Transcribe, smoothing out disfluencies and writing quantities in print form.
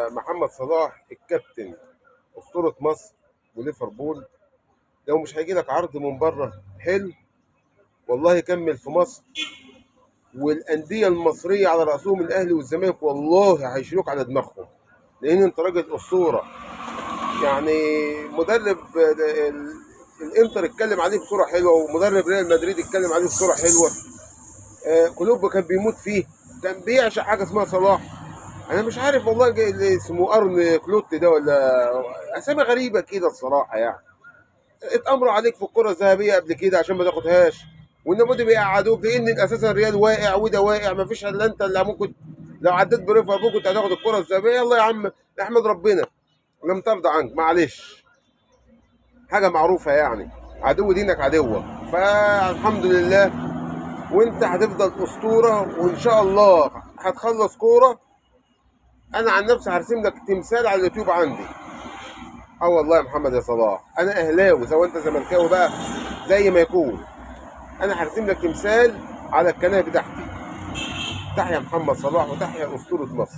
محمد صلاح الكابتن أسطورة مصر وليفربول، لو مش هيجي لك عرض من بره حلو والله كمل في مصر، والانديه المصريه على راسهم الاهلي والزمالك والله هيشيلوك على دماغهم، لان انت راجل اسطوره. يعني مدرب الانتر اتكلم عليه بصوره حلوه، ومدرب ريال مدريد اتكلم عليه بصوره حلوه. كلوب كان بيموت فيه، كان بيعشق حاجه اسمها صلاح. انا مش عارف والله اللي اسمه ارن كلوت ده ولا اسامي غريبه كده الصراحه يعني. اتامروا عليك في الكره الذهبيه قبل كده عشان ما تاخدهاش، والنموذج بيقعدوك لان اساسا الريال واقع وده واقع، ما فيش الا انت اللي ممكن لو عديت بريفر كنت هتاخد الكره الذهبيه. يلا يا عم احمد ربنا لم ترضى عنك، معلش حاجه معروفه يعني، عدو دينك عدوك، فالحمد لله. وانت هتفضل اسطوره وان شاء الله هتخلص كوره. انا عن نفسي هرسم لك تمثال على اليوتيوب عندي. اه والله يا محمد يا صلاح، انا اهلاوي سواء انت زملكاوي بقى زي ما يكون، انا هرسم لك تمثال على القناه بتاعتي. تحيا محمد صلاح وتحيا اسطوره مصر.